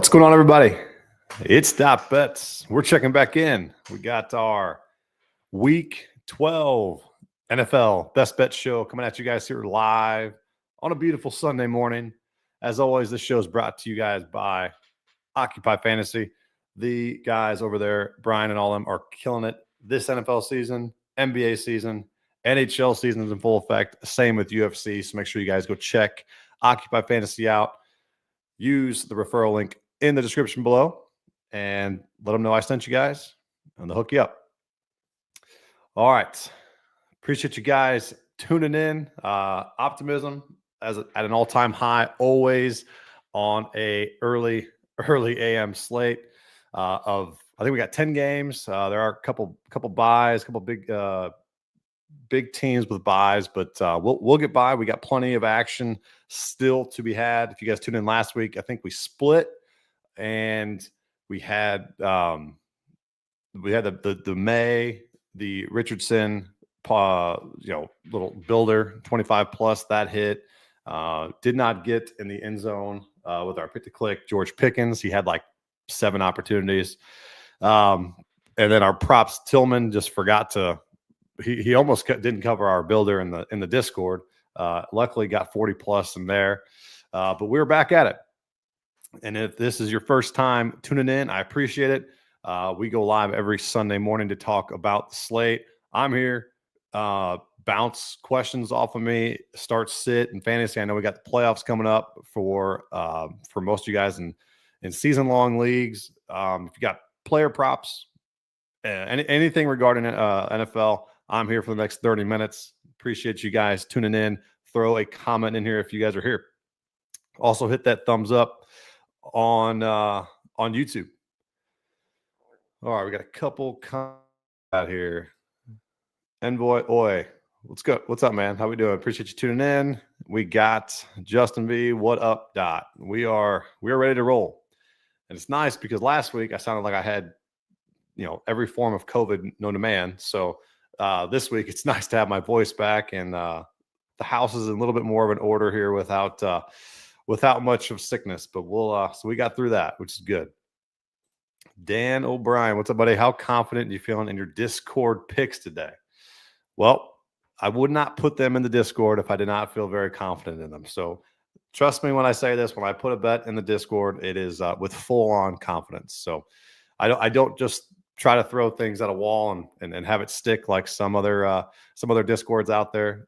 What's going on, everybody? It's Dot Bets. We're checking back in. We got our Week 12 NFL Best Bet Show coming at you guys here live on a beautiful Sunday morning. As always, this show is brought to you guys by Occupy Fantasy. The guys over there, Brian and all of them, are killing it this NFL season, NBA season, NHL season is in full effect. Same with UFC. So make sure you guys go check Occupy Fantasy out. Use the referral link in the description below and let them know I sent you guys and they'll hook you up. All right. Appreciate you guys tuning in. Optimism at an all-time high, always on a early AM slate of, I think we got 10 games. There are a couple buys, a couple big teams with buys, but we'll get by. We got plenty of action still to be had. If you guys tuned in last week, I think we split and we had the May, the Richardson little builder 25 plus that hit. Did not get in the end zone with our pick to click George Pickens. He had like 7 opportunities. And then our props Tillman just forgot to he almost didn't cover our builder in the Discord. Luckily got 40 plus in there. But we're back at it. And if this is your first time tuning in, I appreciate it. We go live every Sunday morning to talk about the slate. I'm here. Bounce questions off of me. Start, sit, and fantasy. I know we got the playoffs coming up for most of you guys in season-long leagues. If you got player props, anything regarding NFL, I'm here for the next 30 minutes. Appreciate you guys tuning in. Throw a comment in here if you guys are here. Also, hit that thumbs up on YouTube. All right, we got a couple comments out here. Envoy, oi, let's go. What's up, man? How we doing? Appreciate you tuning in. We got Justin V. What up, Dot? We are ready to roll, and it's nice because last week I sounded like I had every form of COVID known to man. So this week it's nice to have my voice back, and the house is in a little bit more of an order here without much of sickness. But so we got through that, which is good. Dan O'Brien, what's up, buddy? How confident are you feeling in your Discord picks today? Well, I would not put them in the Discord if I did not feel very confident in them. So trust me when I say this, when I put a bet in the Discord, it is with full-on confidence. So I don't just try to throw things at a wall and have it stick like some other Discords out there.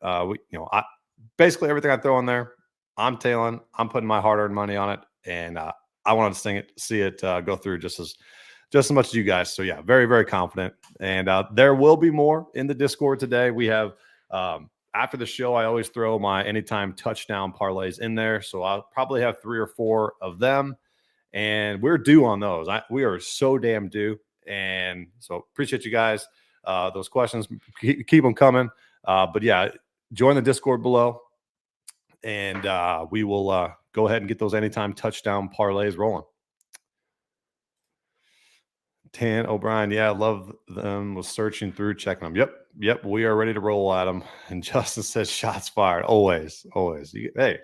Basically everything I throw in there, I'm tailing. I'm putting my hard-earned money on it, and I want to see it go through just as much as you guys. So yeah, very, very confident. And there will be more in the Discord today. We have after the show, I always throw my anytime touchdown parlays in there. So I'll probably have 3 or 4 of them, and we're due on those. We are so damn due. And so appreciate you guys. Those questions, keep them coming. But yeah, join the Discord below, and we will go ahead and get those anytime touchdown parlays rolling. Tan O'Brien, yeah, I love them. Was searching through, checking them. Yep, we are ready to roll at them. And Justin says, shots fired. Always. Hey,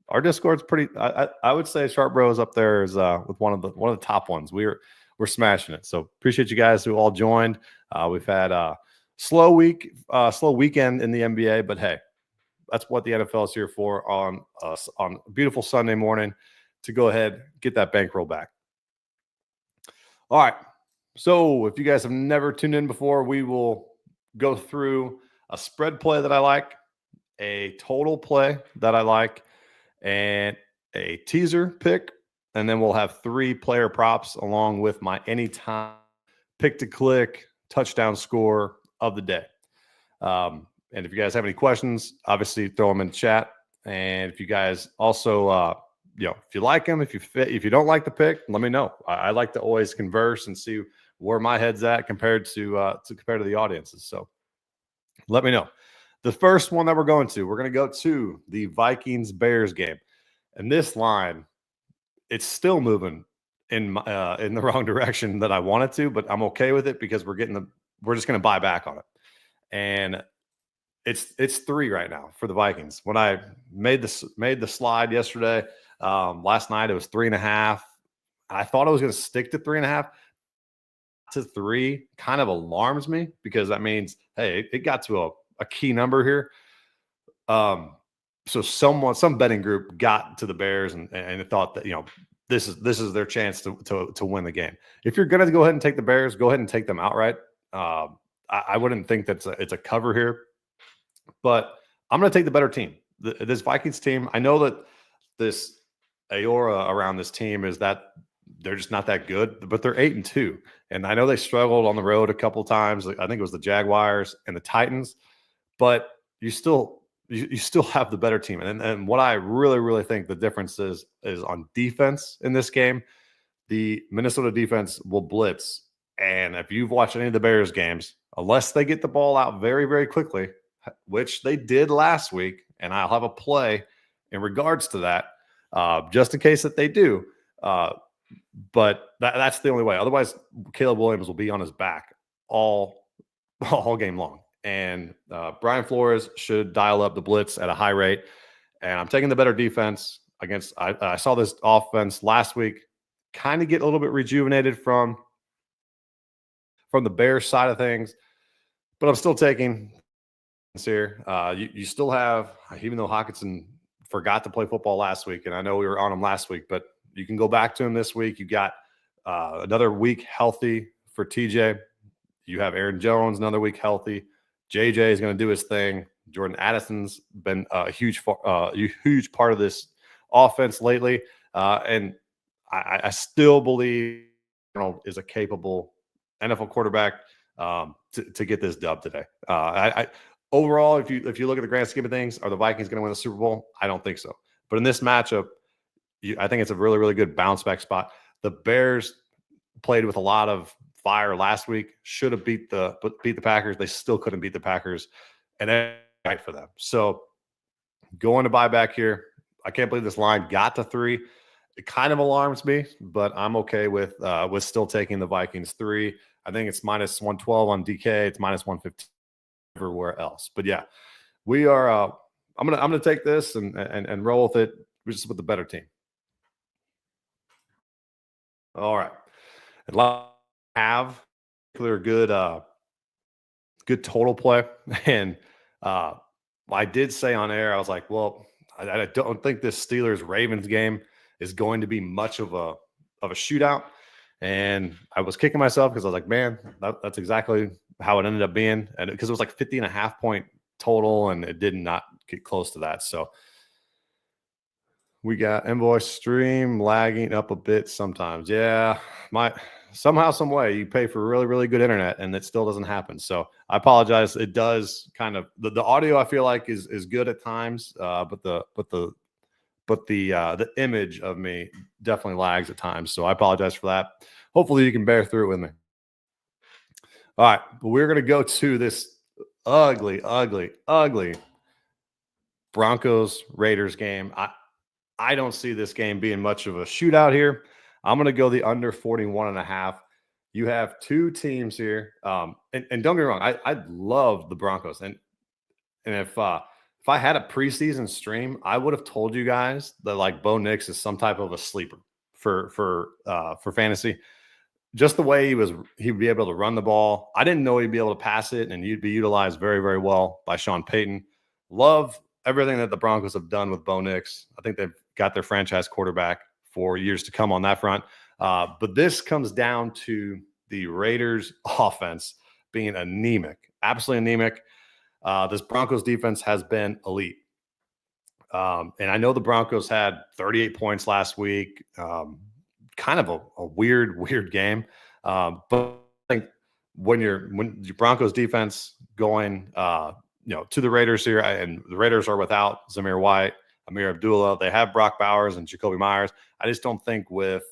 our Discord's pretty. I would say Sharp Bros up there is with one of the top ones. We're smashing it. So appreciate you guys who all joined. We've had a slow weekend in the NBA, but hey, that's what the NFL is here for on a beautiful Sunday morning to go ahead get that bankroll back. All right. So if you guys have never tuned in before, we will go through a spread play that I like, a total play that I like, and a teaser pick. And then we'll have 3 player props along with my anytime pick to click touchdown score of the day. And if you guys have any questions, obviously throw them in the chat. And if you guys also, if you like them, if you don't like the pick, let me know. I like to always converse and see where my head's at compared to the audiences. So let me know. The first one that we're going to go to the Vikings-Bears game. And this line, it's still moving in the wrong direction that I wanted to, but I'm okay with it because we're just going to buy back on it. And it's 3 right now for the Vikings. When I made the slide yesterday, last night it was 3.5. I thought I was going to stick to 3.5 to 3. Kind of alarms me because that means, hey, it got to a key number here. So some betting group got to the Bears and thought that, this is their chance to win the game. If you're going to go ahead and take the Bears, go ahead and take them outright. I wouldn't think it's a cover here, but I'm going to take the better team. This Vikings team, I know that this aura around this team is that they're just not that good, but they're 8-2. And I know they struggled on the road a couple times. I think it was the Jaguars and the Titans, but you still have the better team. And what I really, really think the difference is on defense in this game. The Minnesota defense will blitz. And if you've watched any of the Bears games, unless they get the ball out very, very quickly, which they did last week, and I'll have a play in regards to that, just in case that they do. But that's the only way. Otherwise, Caleb Williams will be on his back all game long. And Brian Flores should dial up the blitz at a high rate. And I'm taking the better defense against. I saw this offense last week kind of get a little bit rejuvenated from the Bears side of things, but I'm still taking here. You still have, even though Hawkinson forgot to play football last week, and I know we were on him last week, but you can go back to him this week. You got another week healthy for TJ. You have Aaron Jones another week healthy. JJ is going to do his thing. Jordan Addison's been a huge part of this offense lately, and I still believe is a capable NFL quarterback to get this dub today. Overall, if you look at the grand scheme of things, are the Vikings going to win the Super Bowl? I don't think so. But in this matchup, I think it's a really, really good bounce back spot. The Bears played with a lot of fire last week. Should have beat the Packers. They still couldn't beat the Packers, and then right for them. So going to buy back here. I can't believe this line got to 3. It kind of alarms me, but I'm okay with still taking the Vikings 3. I think it's minus 112 on DK. It's minus 115 everywhere else. But yeah, we are. I'm gonna take this and roll with it. We're just with the better team. All right, and have clear good total play, and I did say on air, I was like, well, I don't think this Steelers Ravens game is going to be much of a shootout. And I was kicking myself because I was like, man, that's exactly how it ended up being. And because it was like 50.5 point total, and it did not get close to that. So we got invoice stream lagging up a bit sometimes. Yeah, somehow, some way you pay for really, really good internet and it still doesn't happen. So I apologize. It does kind of the audio I feel like is good at times, but the image of me definitely lags at times. So I apologize for that. Hopefully you can bear through it with me. All right, but we're gonna go to this ugly Broncos Raiders game. I don't see this game being much of a shootout here. I'm going to go the under 41.5. You have two teams here. And don't get me wrong, I love the Broncos. And if I had a preseason stream, I would have told you guys that like Bo Nix is some type of a sleeper for fantasy. Just the way he'd be able to run the ball. I didn't know he'd be able to pass it, and he'd be utilized very, very well by Sean Payton. Love everything that the Broncos have done with Bo Nix. I think they've got their franchise quarterback for years to come on that front. But this comes down to the Raiders offense being anemic, absolutely anemic. This Broncos defense has been elite. And I know the Broncos had 38 points last week. Kind of a weird game. But I think when your Broncos defense going to the Raiders here, and the Raiders are without Zamir White, Amir Abdullah. They have Brock Bowers and Jacoby Myers. I just don't think with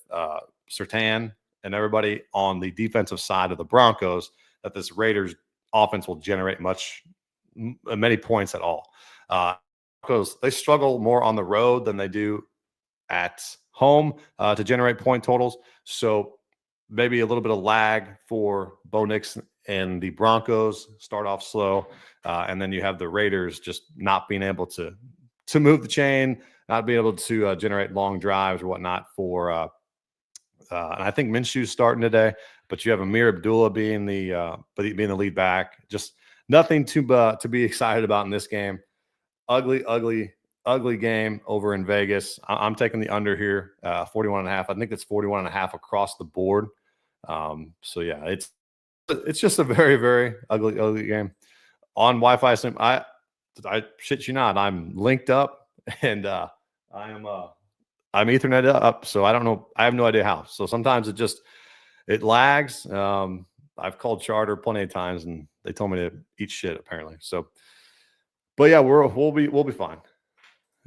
Surtain and everybody on the defensive side of the Broncos that this Raiders offense will generate many points at all. Broncos, they struggle more on the road than they do at home to generate point totals. So maybe a little bit of lag for Bo Nix and the Broncos start off slow. And then you have the Raiders just not being able to move the chain, not being able to generate long drives or whatnot for and I think Minshew's starting today. But you have Amir Abdullah being the lead back. Just nothing to be excited about in this game. Ugly, ugly, ugly game over in Vegas. I'm taking the under here, 41.5. I think it's 41.5 across the board. So yeah, it's just a very, very ugly, ugly game on Wi-Fi. I shit you not, I'm linked up and I'm Ethernet up. So I don't know. I have no idea how. So sometimes it lags. I've called Charter plenty of times and they told me to eat shit apparently. So, but yeah, we'll be fine.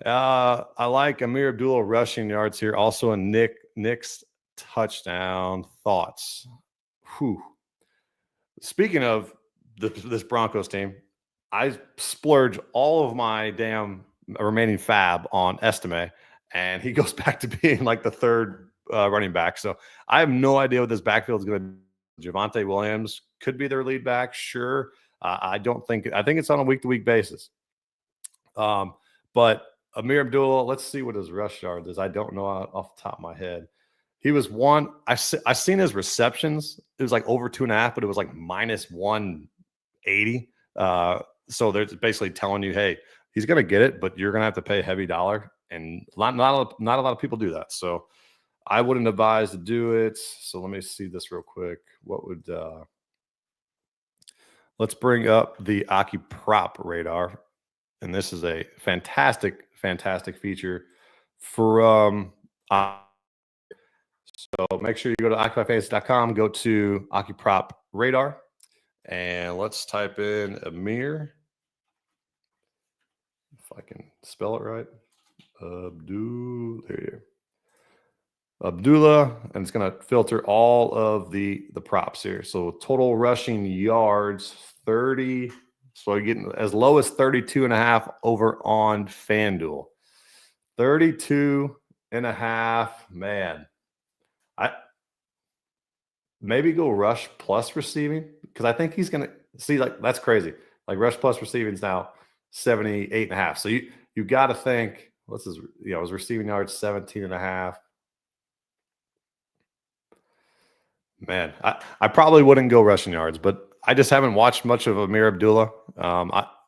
I like Amir Abdullah rushing yards here. Also a Nick's touchdown thoughts. Whew. Speaking of this Broncos team, I splurge all of my damn remaining fab on Estime, and he goes back to being like the third running back. So I have no idea what this backfield is going to be. Javonte Williams could be their lead back. Sure. I think it's on a week-to-week basis. But Amir Abdullah, let's see what his rush yard is. I don't know off the top of my head. He was one. I seen his receptions. It was like over 2.5, but it was like minus 180. So they're basically telling you, hey, he's going to get it, but you're going to have to pay a heavy dollar. And not a lot of people do that. So I wouldn't advise to do it. So let me see this real quick. What would let's bring up the Aki prop radar. And this is a fantastic, fantastic feature from so make sure you go to AkiFantasy.com, go to Aki prop radar, and let's type in Amir. If I can spell it right. Abdullah, and it's going to filter all of the props here. So total rushing yards, 30. So you're getting as low as 32.5 over on FanDuel. 32.5, man. I maybe go rush plus receiving because I think he's going to see, like, that's crazy. Like rush plus receiving is now 78.5. So you got to think, what's his, his receiving yards 17.5. Man, I probably wouldn't go rushing yards, but I just haven't watched much of Amir Abdullah.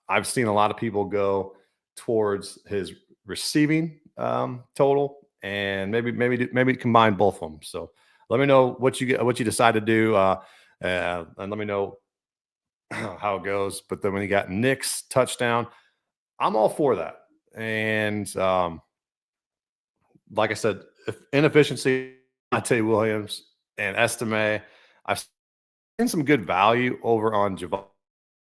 I've seen a lot of people go towards his receiving total, and maybe combine both of them. So let me know what you decide to do, and let me know how it goes. But then when you got Nick's touchdown, I'm all for that. And like I said, inefficiency, Javonte Williams and Estime, I've seen some good value over on Javonte,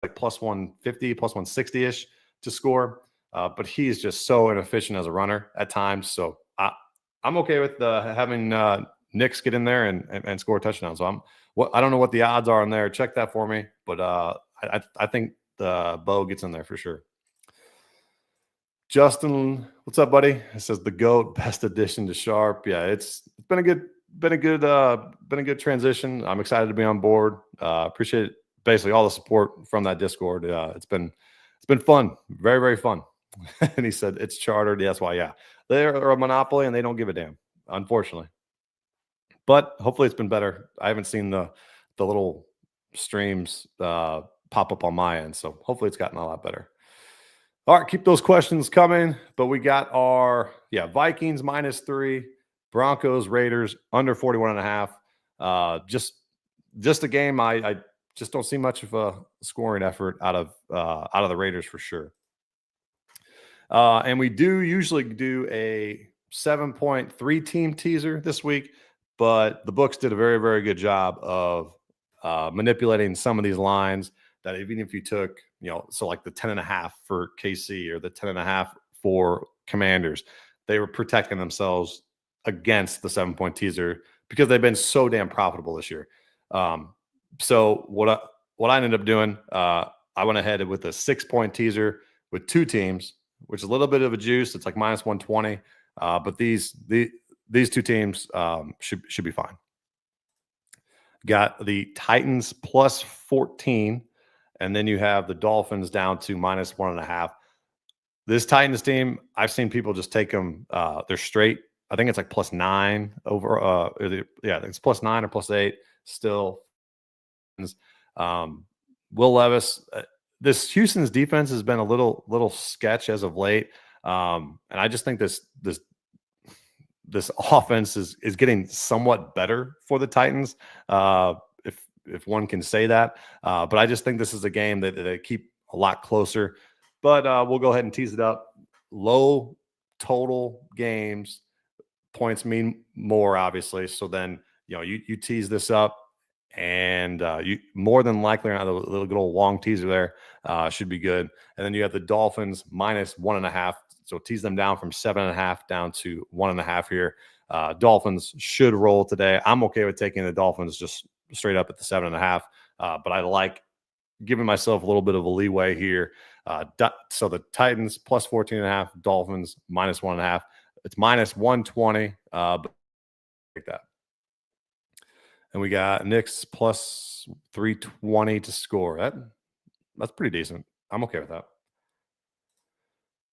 like plus 150, plus 160-ish to score. But he's just so inefficient as a runner at times. So I'm okay with having Knicks get in there and score a touchdown. So I don't know what the odds are on there. Check that for me. But I think the Bo gets in there for sure. Justin, what's up, buddy? It says the GOAT, best addition to Sharp. Yeah, it's been a good transition. I'm excited to be on board. Appreciate basically all the support from that Discord. It's been fun, very, very fun. And he said it's chartered. That's why, yeah, they're a monopoly and they don't give a damn, unfortunately. But hopefully it's been better. I haven't seen the little streams pop up on my end, so hopefully it's gotten a lot better. All right, keep those questions coming. But we got our Vikings -3, Broncos, Raiders under 41.5. Just a game I just don't see much of a scoring effort out of the Raiders for sure. And we do usually do a 7.3 team teaser this week, but the books did a very, very good job of manipulating some of these lines that even if you took, so like the 10.5 for KC or the 10.5 for Commanders, they were protecting themselves against the 7-point teaser because they've been so damn profitable this year. So what I ended up doing, I went ahead with a 6-point teaser with 2 teams, which is a little bit of a juice. It's like -120, but these 2 teams should be fine. Got the Titans +14, and then you have the Dolphins down to -1.5. This Titans team, I've seen people just take them. They're straight I think it's like +9 over. Yeah, I think it's +9 or +8 still. Um, Will Levis. This Houston's defense has been a little sketch as of late, and I just think this offense is getting somewhat better for the Titans, if one can say that. But I just think this is a game that they keep a lot closer. But we'll go ahead and tease it up. Low total games, points mean more, obviously. So then you tease this up, and you more than likely on the little good old long teaser there should be good. And then you have the Dolphins -1.5. So tease them down from 7.5 down to 1.5 here. Dolphins should roll today. I'm okay with taking the Dolphins just straight up at the 7.5, but I like giving myself a little bit of a leeway here. So the Titans +14.5, Dolphins -1.5. It's -120, but like that. And we got Knicks +320 to score. That's pretty decent. I'm okay with that.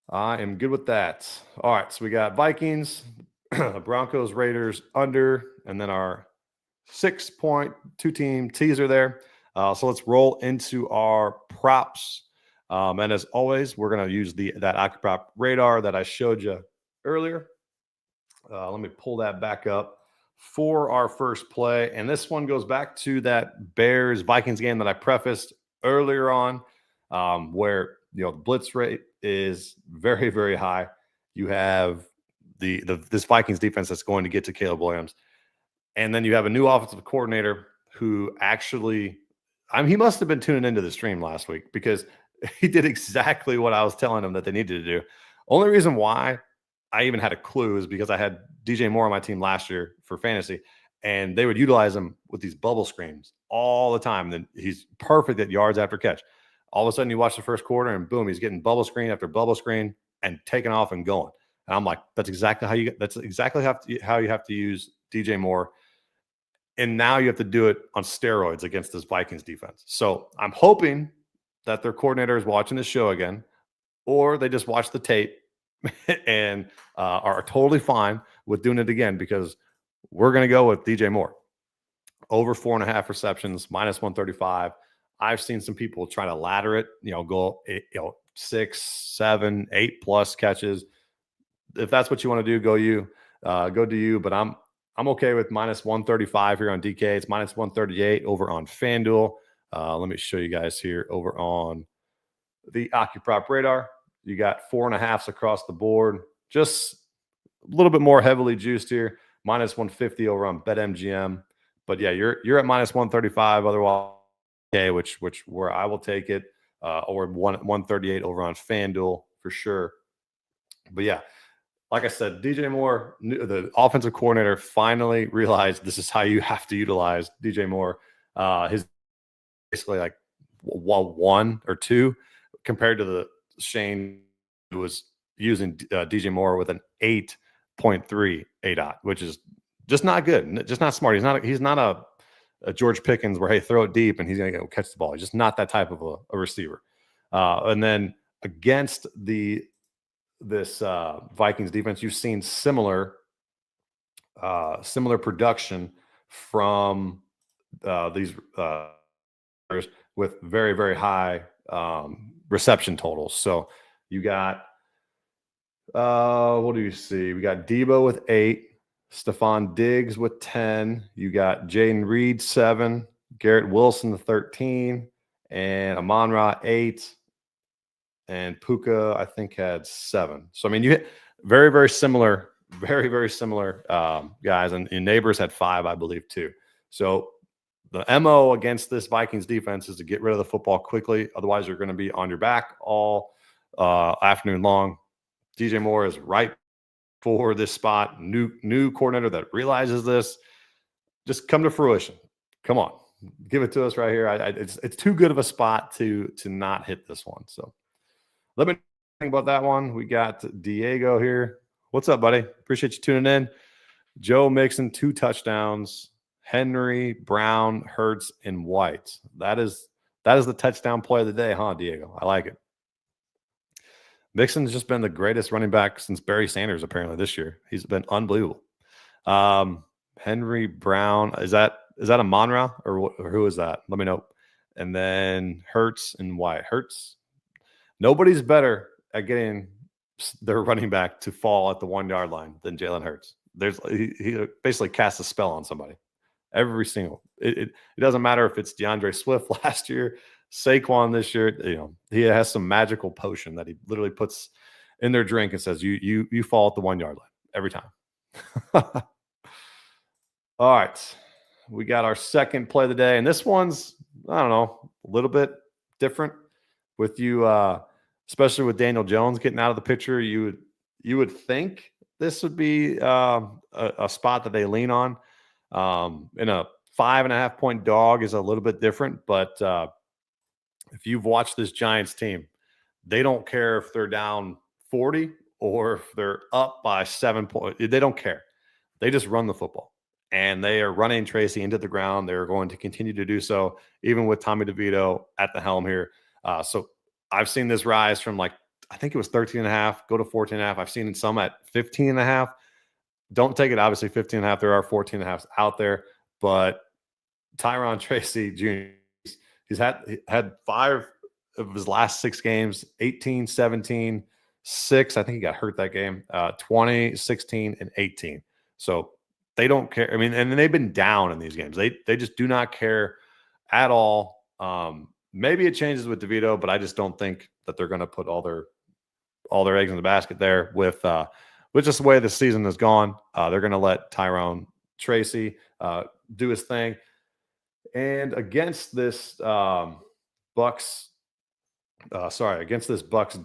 I am good with that. All right, so we got Vikings, Broncos, Raiders under, and then our 6.2 team teaser there. So let's roll into our props. And as always, we're going to use that AccuProp radar that I showed you earlier. Let me pull that back up for our first play. And this one goes back to that Bears Vikings game that I prefaced earlier on, where the blitz rate is very, very high. You have this Vikings defense that's going to get to Caleb Williams. And then you have a new offensive coordinator who actually, he must have been tuning into the stream last week, because he did exactly what I was telling him that they needed to do. Only reason why I even had a clue is because I had DJ Moore on my team last year for fantasy, and they would utilize him with these bubble screens all the time. Then he's perfect at yards after catch. All of a sudden, you watch the first quarter, and boom, he's getting bubble screen after bubble screen and taking off and going. And I'm like, that's exactly how you have to use DJ Moore. And now you have to do it on steroids against this Vikings defense. So I'm hoping that their coordinator is watching this show again, or they just watch the tape and are totally fine with doing it again, because we're going to go with DJ Moore. Over 4.5 receptions, -135. I've seen some people try to ladder it, go 6, 7, 8+ catches. If that's what you want to do, go do you. But I'm okay with -135 here on DK. It's -138 over on FanDuel. Let me show you guys here over on the AccuProp radar. You got 4.5s across the board, just a little bit more heavily juiced here. -150 over on BetMGM. But yeah, you're at -135 otherwise, okay, which where I will take it, or 138 over on FanDuel for sure. But yeah, like I said, DJ Moore, the offensive coordinator, finally realized this is how you have to utilize DJ Moore. His basically like 1 or 2 compared to the Shane, who was using DJ Moore with an 8.3 ADOT, which is just not good, just not smart. He's not a George Pickens where, hey, throw it deep and he's going to go catch the ball. He's just not that type of a receiver. And then against this Vikings defense, you've seen similar production from these with very, very high reception totals. So you got what do you see? We got Debo with 8, Stephon Diggs with 10. You got Jaden Reed 7, Garrett Wilson 13, and Amon-Ra 8, and Puka I think had 7. So I mean, you hit very, very similar, guys, and Neighbors had 5, I believe, too. So the MO against this Vikings defense is to get rid of the football quickly. Otherwise, you're going to be on your back all afternoon long. DJ Moore is right for this spot. New coordinator that realizes this. Just come to fruition. Come on, give it to us right here. It's too good of a spot to not hit this one. So let me think about that one. We got Diego here. What's up, buddy? Appreciate you tuning in. Joe Mixon 2 touchdowns. Henry, Brown, Hurts, and White. That is the touchdown play of the day, huh, Diego? I like it. Mixon's just been the greatest running back since Barry Sanders, apparently, this year. He's been unbelievable. Henry Brown, is that a Monra or who is that? Let me know. And then Hurts and Wyatt. Hurts. Nobody's better at getting their running back to fall at the 1 yard line than Jalen Hurts. He basically casts a spell on somebody. Every single. It doesn't matter if it's DeAndre Swift last year, Saquon this year. He has some magical potion that he literally puts in their drink and says, "You fall at the 1 yard line every time." All right, we got our second play of the day, and this one's, I don't know, a little bit different with you, especially with Daniel Jones getting out of the picture. You would think this would be a spot that they lean on. In a 5.5 point dog is a little bit different, but if you've watched this Giants team, they don't care if they're down 40 or if they're up by 7 points. They don't care. They just run the football, and they are running Tracy into the ground. They're going to continue to do so, even with Tommy DeVito at the helm here. So I've seen this rise from I think it was 13.5, go to 14.5. I've seen some at 15.5. Don't take it, obviously, 15.5. There are 14.5s out there, but Tyron Tracy Jr., he's had 5 of his last 6 games, 18, 17, 6. I think he got hurt that game, 20, 16, and 18. So they don't care. I mean, and they've been down in these games. They just do not care at all. Maybe it changes with DeVito, but I just don't think that they're going to put all their eggs in the basket there with just the way the season has gone. They're going to let Tyrone Tracy do his thing. And against this Bucks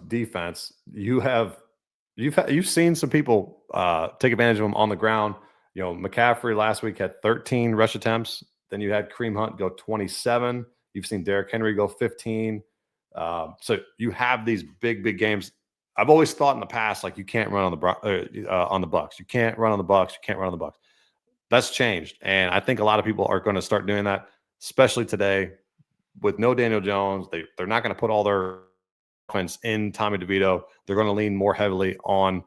defense, you've seen some people take advantage of them on the ground. McCaffrey last week had 13 rush attempts. Then you had Kareem Hunt go 27. You've seen Derrick Henry go 15. So you have these big games. I've always thought in the past, you can't run on the Bucks. You can't run on the Bucks. You can't run on the Bucks. That's changed, and I think a lot of people are going to start doing that, especially today with no Daniel Jones. They're not going to put all their offense in Tommy DeVito. They're going to lean more heavily on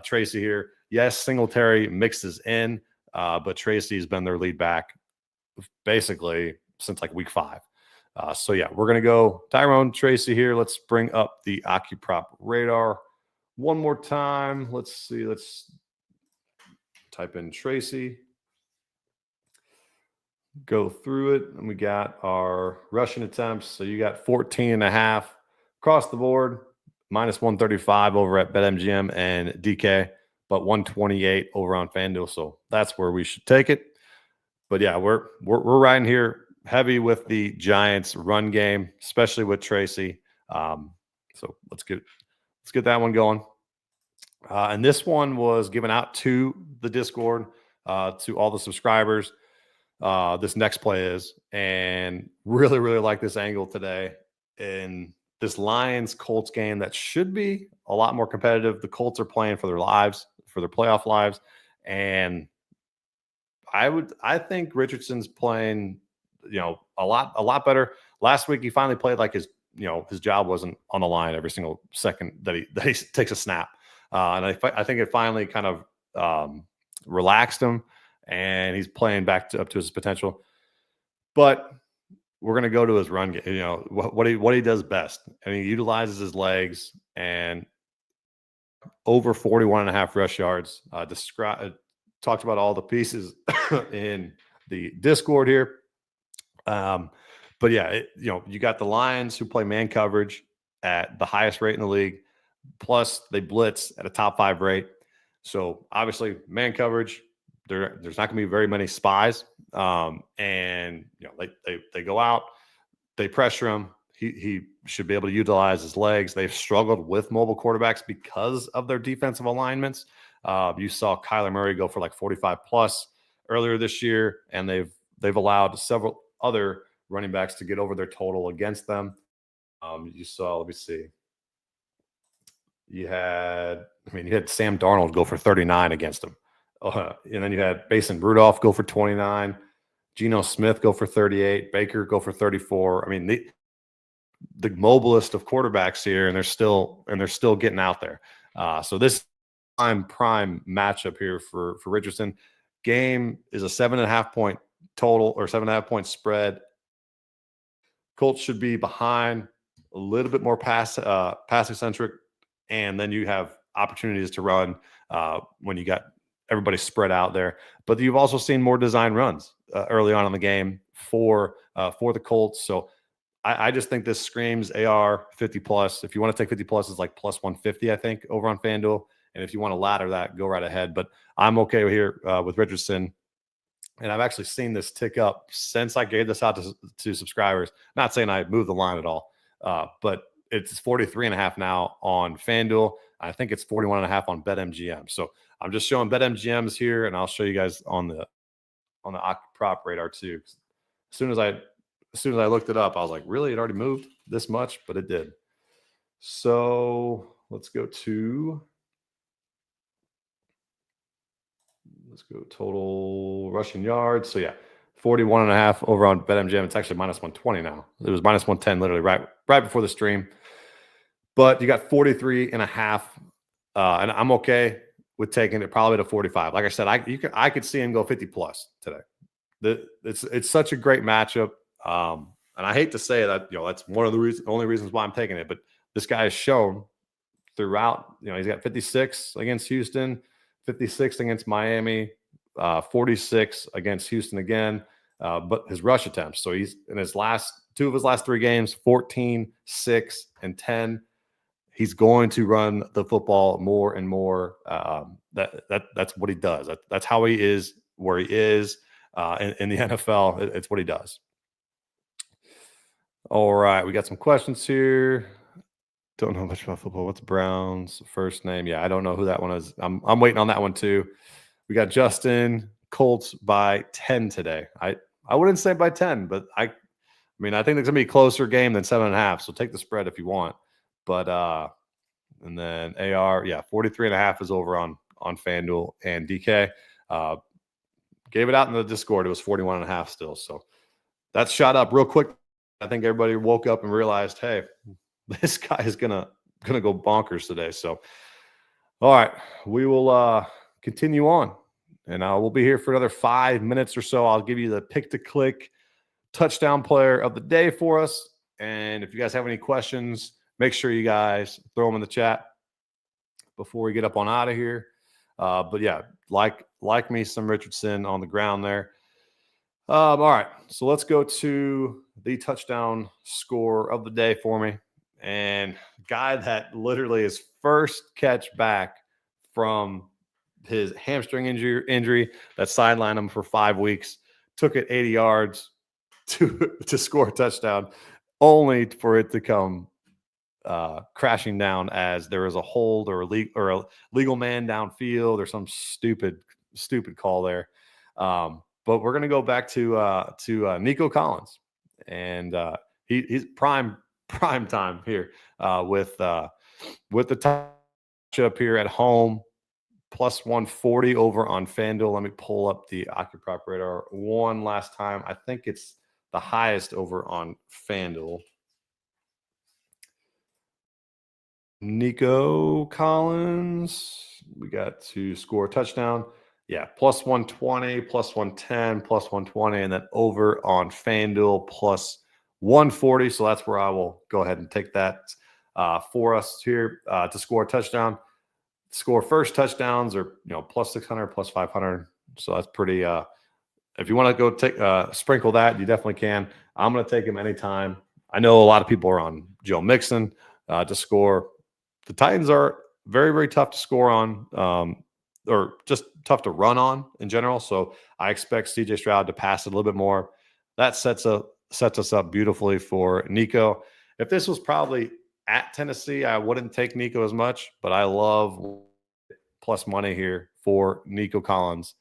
Tracy here. Yes, Singletary mixes in, but Tracy's been their lead back basically since week 5. So yeah, we're going to go Tyrone Tracy here. Let's bring up the AccuProp radar one more time. Let's see. Let's type in Tracy. Go through it. And we got our rushing attempts. So you got 14.5 across the board, minus 135 over at BetMGM and DK, but 128 over on FanDuel. So that's where we should take it. But yeah, we're riding here heavy with the Giants run game, especially with Tracy. So let's get that one going. And this one was given out to the Discord, to all the subscribers. This next play is, and really like this angle today in this Lions-Colts game that should be a lot more competitive. The Colts are playing for their lives, for their playoff lives, and I think Richardson's playing, a lot better. Last week he finally played like his job wasn't on the line every single second that he takes a snap, and I think it finally kind of relaxed him, and he's playing back up to his potential. But we're going to go to his run game, what he does best, and he utilizes his legs, and over 41.5 rush yards. Talked about all the pieces in the Discord here. But yeah, you got the Lions who play man coverage at the highest rate in the league. Plus they blitz at a top 5 rate. So obviously man coverage, there's not going to be very many spies. And they go out, they pressure him. He should be able to utilize his legs. They've struggled with mobile quarterbacks because of their defensive alignments. You saw Kyler Murray go for 45 plus earlier this year, and they've allowed several other running backs to get over their total against them. You saw, let me see. You had Sam Darnold go for 39 against them. And then you had Mason Rudolph go for 29, Geno Smith go for 38, Baker go for 34. the mobilest of quarterbacks here, and they're still getting out there. So this prime matchup here for Richardson. Game is a 7.5 point total, or 7.5 point spread. Colts should be behind, a little bit more pass eccentric, and then you have opportunities to run when you got everybody spread out there. But you've also seen more design runs early on in the game for the Colts. So I just think this screams AR 50 plus. If you want to take 50 plus, it's like plus 150, I think, over on FanDuel. And if you want to ladder that, go right ahead. But I'm okay here with Richardson. And I've actually seen this tick up since I gave this out to subscribers. Not saying I moved the line at all, but it's 43.5 now on FanDuel. I think it's 41.5 on BetMGM. So I'm just showing BetMGMs here, and I'll show you guys on the prop radar too. As soon as I looked it up, I was like, really? It already moved this much? But it did. So let's go total rushing yards. So yeah, 41.5 over on BetMGM. It's actually minus 120 now. It was minus 110 literally right before the stream. But you got 43.5, and I'm okay with taking it probably to 45. Like I said, I could see him go 50 plus today. It's such a great matchup. And I hate to say that, that's one of the only reasons why I'm taking it. But this guy has shown throughout, he's got 56 against Houston, 56 against Miami, 46 against Houston again. But his rush attempts. So he's in two of his last three games, 14, 6, and 10. He's going to run the football more and more. That's what he does. That's how he is where he is in the NFL. It's what he does. All right, we got some questions here. Don't know much about football. What's Brown's first name? Yeah, I don't know who that one is. I'm waiting on that one too. We got Justin, Colts by 10 today. I wouldn't say by 10, but I think it's gonna be a closer game than 7.5. So take the spread if you want. But and then AR, 43.5 is over on FanDuel, and DK gave it out in the Discord. It was 41.5 still. So that's shot up real quick. I think everybody woke up and realized, hey, this guy is gonna go bonkers today. So, all right, we will continue on, and we'll be here for another 5 minutes or so. I'll give you the pick to click touchdown player of the day for us. And if you guys have any questions, make sure you guys throw them in the chat before we get up on out of here. But yeah, like me some Richardson on the ground there. All right, so let's go to the touchdown score of the day for me. And guy that literally his first catch back from his hamstring injury that sidelined him for 5 weeks, took it 80 yards to score a touchdown, only for it to come crashing down as there was a hold or a legal man downfield or some stupid call there. But we're gonna go back to Nico Collins, and he's prime time here with the touch-up here at home, plus 140 over on FanDuel. Let me pull up the OccuProp radar one last time. I think it's the highest over on FanDuel. Nico Collins, we got to score a touchdown. Yeah, plus 120, plus 110, plus 120, and then over on FanDuel plus 140. So that's where I will go ahead and take that for us here to score a touchdown. Score first touchdowns are plus 600, plus 500. So that's pretty. If you want to go take sprinkle that, you definitely can. I'm going to take him anytime. I know a lot of people are on Joe Mixon to score. The Titans are very, very tough to score on, or just tough to run on in general. So I expect CJ Stroud to pass it a little bit more. That sets us up beautifully for Nico. If this was probably at Tennessee, I wouldn't take Nico as much, but I love plus money here for Nico Collins.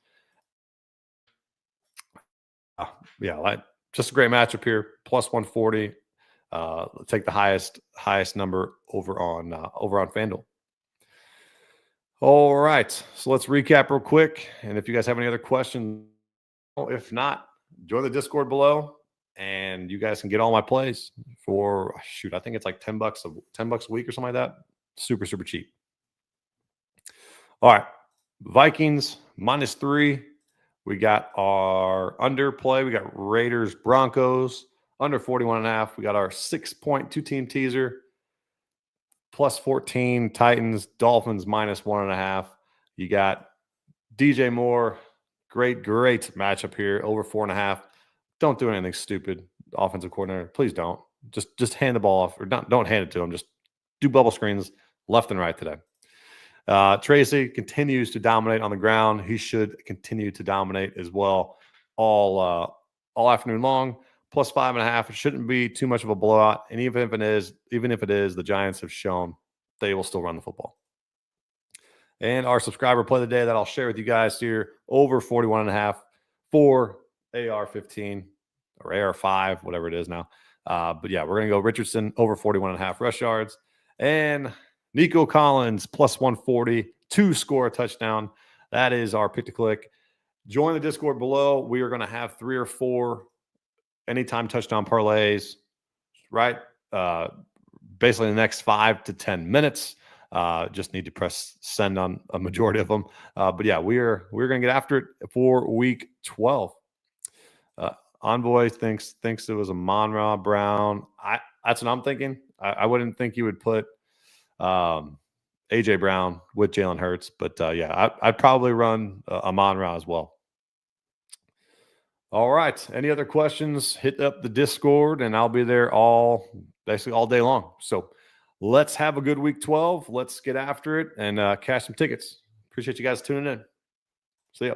Just a great matchup here. Plus 140. Take the highest number over on FanDuel. All right, so let's recap real quick. And if you guys have any other questions, if not, join the Discord below, and you guys can get all my plays for shoot, I think it's like $10 $10 a week or something like that. Super, super cheap. All right. Vikings -3. We got our under play. We got Raiders, Broncos, under 41.5. We got our 6-point 2-team teaser, +14. Titans, Dolphins, -1.5. You got DJ Moore. Great matchup here, over 4.5. Don't do anything stupid, offensive coordinator. Please don't. Just hand the ball off, or don't hand it to him. Just do bubble screens left and right today. Tracy continues to dominate on the ground. He should continue to dominate as well all afternoon long. +5.5. It shouldn't be too much of a blowout. And even if it is, the Giants have shown they will still run the football. And our subscriber play of the day that I'll share with you guys here, over 41.5 for AR-15 or AR-5, whatever it is now. But yeah, we're going to go Richardson over 41.5 rush yards. And Nico Collins +140 to score a touchdown. That is our pick to click. Join the Discord below. We are going to have 3 or 4 anytime touchdown parlays, right? Basically the next 5 to 10 minutes. Just need to press send on a majority of them. But yeah, we're going to get after it for week 12. Envoy thinks it was a Monra Brown. That's what I'm thinking. I wouldn't think you would put AJ Brown with Jalen Hurts, but yeah, I'd probably run Amon-Ra as well. All right. Any other questions? Hit up the Discord, and I'll be there basically all day long. So let's have a good week 12. Let's get after it and cash some tickets. Appreciate you guys tuning in. See ya.